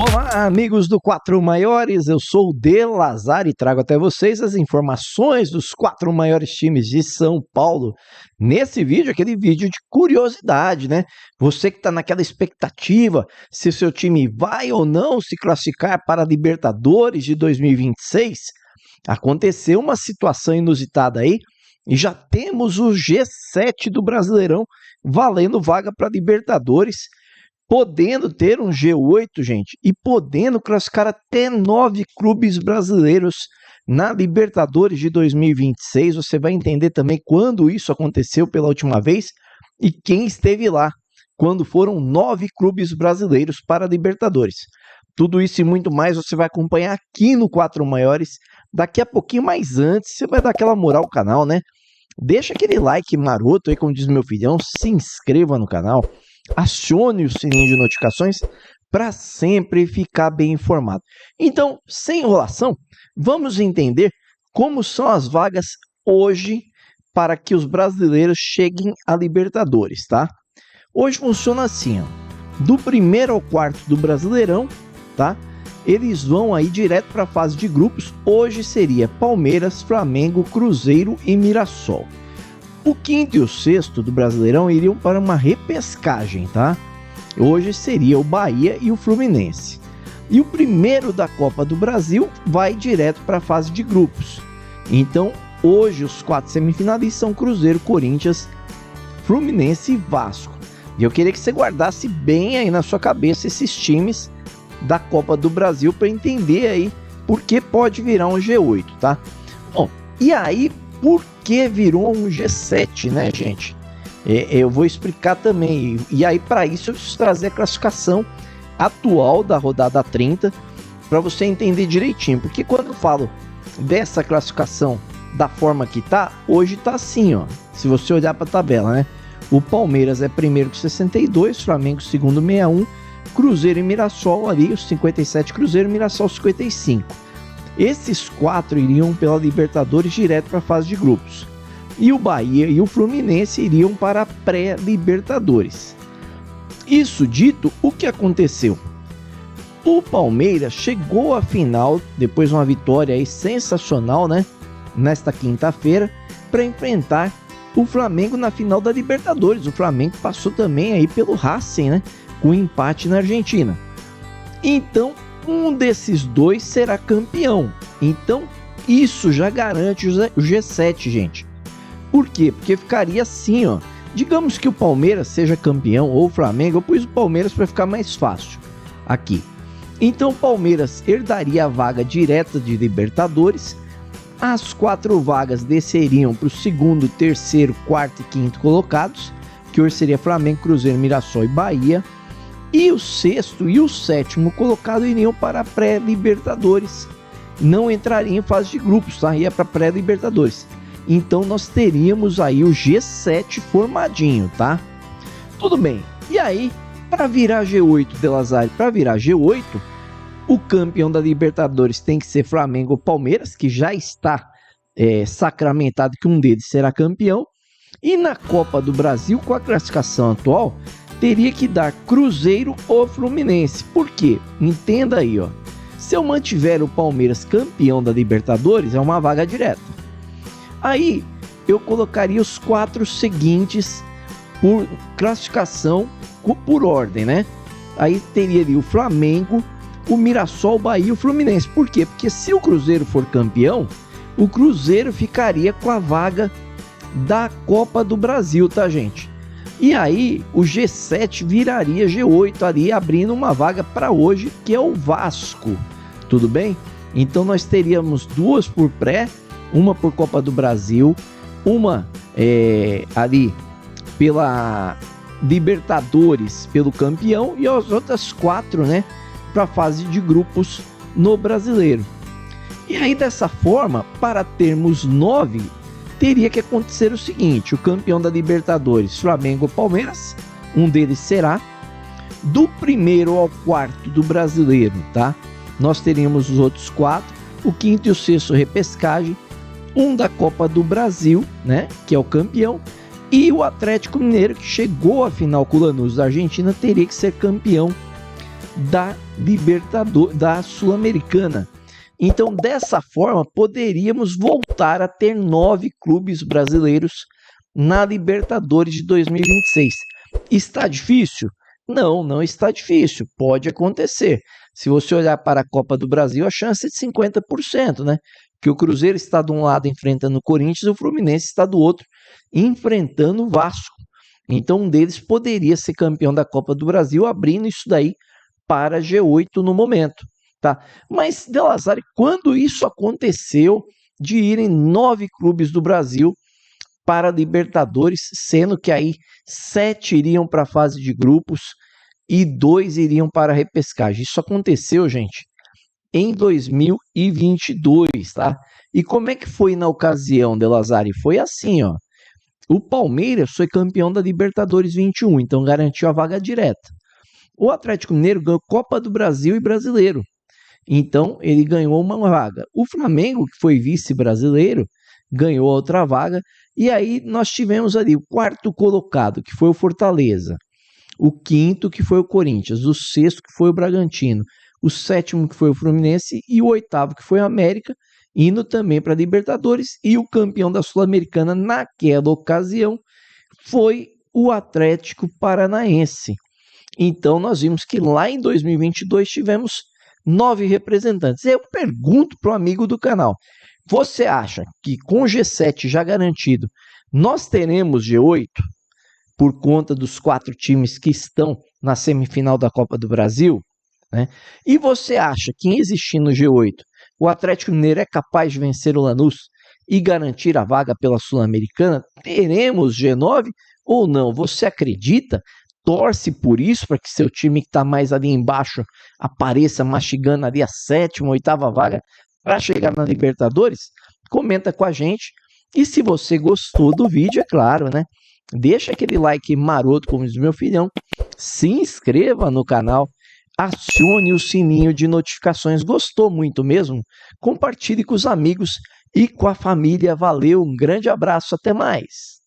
Olá, amigos do Quatro Maiores, eu sou o De Lazar e trago até vocês as informações dos quatro maiores times de São Paulo. Nesse vídeo, aquele vídeo de curiosidade, né? Você que está naquela expectativa se o seu time vai ou não se classificar para a Libertadores de 2026, aconteceu uma situação inusitada aí e já temos o G7 do Brasileirão valendo vaga para Libertadores, podendo ter um G8, gente, e podendo classificar até 9 clubes brasileiros na Libertadores de 2026. Você vai entender também quando isso aconteceu pela última vez e quem esteve lá, quando foram 9 clubes brasileiros para a Libertadores. Tudo isso e muito mais você vai acompanhar aqui no Quatro Maiores. Daqui a pouquinho, mais antes, você vai dar aquela moral ao canal, né? Deixa aquele like maroto aí, como diz meu filhão, se inscreva no canal. Acione o sininho de notificações para sempre ficar bem informado. Então, sem enrolação, vamos entender como são as vagas hoje para que os brasileiros cheguem à Libertadores, tá? Hoje funciona assim, ó, do primeiro ao quarto do Brasileirão, tá? Eles vão aí direto para a fase de grupos. Hoje seria Palmeiras, Flamengo, Cruzeiro e Mirassol. O quinto e o sexto do Brasileirão iriam para uma repescagem, tá? Hoje seria o Bahia e o Fluminense. E o primeiro da Copa do Brasil vai direto para a fase de grupos. Então, hoje os 4 semifinalistas são Cruzeiro, Corinthians, Fluminense e Vasco. E eu queria que você guardasse bem aí na sua cabeça esses times da Copa do Brasil para entender aí por que pode virar um G8, tá? Bom, e aí por que virou um G7, né, gente? Eu vou explicar também. E aí, para isso, eu preciso trazer a classificação atual da rodada 30 para você entender direitinho. Porque quando eu falo dessa classificação da forma que tá, hoje tá assim, ó. Se você olhar para a tabela, né? O Palmeiras é primeiro com 62, Flamengo segundo 61, Cruzeiro e Mirassol ali, os 57 Cruzeiro, Mirassol 55. Esses 4 iriam pela Libertadores direto para a fase de grupos. E o Bahia e o Fluminense iriam para a pré-Libertadores. Isso dito, o que aconteceu? O Palmeiras chegou à final, depois de uma vitória aí sensacional, né? Nesta quinta-feira, para enfrentar o Flamengo na final da Libertadores. O Flamengo passou também aí pelo Racing, né? Com um empate na Argentina. Então, um desses dois será campeão. Então, isso já garante o G7, gente. Por quê? Porque ficaria assim, ó. Digamos que o Palmeiras seja campeão ou o Flamengo. Eu pus o Palmeiras para ficar mais fácil aqui. Então, o Palmeiras herdaria a vaga direta de Libertadores. As 4 vagas desceriam para o segundo, terceiro, quarto e quinto colocados, que hoje seria Flamengo, Cruzeiro, Mirassol e Bahia. E o sexto e o sétimo colocado iriam para a pré-Libertadores. Não entrariam em fase de grupos, tá? Ia para pré-Libertadores. Então nós teríamos aí o G7 formadinho, tá? Tudo bem. E aí, para virar G8, De Lazar, para virar G8, o campeão da Libertadores tem que ser Flamengo ou Palmeiras, que já está sacramentado que um deles será campeão. E na Copa do Brasil, com a classificação atual, teria que dar Cruzeiro ou Fluminense. Por quê? Entenda aí, ó. Se eu mantiver o Palmeiras campeão da Libertadores, é uma vaga direta. Aí, eu colocaria os 4 seguintes por classificação, por ordem, né? Aí teria ali o Flamengo, o Mirassol, o Bahia e o Fluminense. Por quê? Porque se o Cruzeiro for campeão, o Cruzeiro ficaria com a vaga da Copa do Brasil, tá, gente? E aí o G7 viraria G8 ali, abrindo uma vaga para hoje, que é o Vasco. Tudo bem? Então nós teríamos 2 por pré, uma por Copa do Brasil, uma ali pela Libertadores, pelo campeão, e as outras 4, né, para a fase de grupos no Brasileiro. E aí dessa forma, para termos 9, teria que acontecer o seguinte: o campeão da Libertadores, Flamengo ou Palmeiras, um deles será. Do primeiro ao quarto do Brasileiro, tá? Nós teríamos os outros 4, o quinto e o sexto repescagem, um da Copa do Brasil, né, que é o campeão, e o Atlético Mineiro, que chegou à final com o Lanús da Argentina, teria que ser campeão da Libertadores, da Sul-Americana. Então, dessa forma, poderíamos voltar a ter 9 clubes brasileiros na Libertadores de 2026. Está difícil? Não, não está difícil. Pode acontecer. Se você olhar para a Copa do Brasil, a chance é de 50%, né? Que o Cruzeiro está de um lado enfrentando o Corinthians e o Fluminense está do outro enfrentando o Vasco. Então, um deles poderia ser campeão da Copa do Brasil, abrindo isso daí para G8 no momento, tá? Mas, De La Salle, quando isso aconteceu de irem 9 clubes do Brasil para a Libertadores, sendo que aí 7 iriam para a fase de grupos e 2 iriam para a repescagem. Isso aconteceu, gente, em 2022, tá? E como é que foi na ocasião, De La Salle? Foi assim, ó. O Palmeiras foi campeão da Libertadores 21, então garantiu a vaga direta. O Atlético Mineiro ganhou Copa do Brasil e Brasileiro, então ele ganhou uma vaga. O Flamengo, que foi vice-brasileiro, ganhou outra vaga. E aí nós tivemos ali o quarto colocado, que foi o Fortaleza, o quinto, que foi o Corinthians, o sexto, que foi o Bragantino, o sétimo, que foi o Fluminense, e o oitavo, que foi o América, indo também para a Libertadores. E o campeão da Sul-Americana naquela ocasião foi o Atlético Paranaense. Então nós vimos que lá em 2022 tivemos 9 representantes. Eu pergunto para o amigo do canal, você acha que com o G7 já garantido, nós teremos G8 por conta dos 4 times que estão na semifinal da Copa do Brasil? Né? E você acha que, existindo o G8, o Atlético Mineiro é capaz de vencer o Lanús e garantir a vaga pela Sul-Americana? Teremos G9 ou não? Você acredita? Torce por isso, para que seu time que está mais ali embaixo apareça mastigando ali a 7ª, 8ª vaga para chegar na Libertadores? Comenta com a gente. E se você gostou do vídeo, é claro, né? Deixa aquele like maroto, como diz meu filhão. Se inscreva no canal. Acione o sininho de notificações. Gostou muito mesmo? Compartilhe com os amigos e com a família. Valeu, um grande abraço, até mais.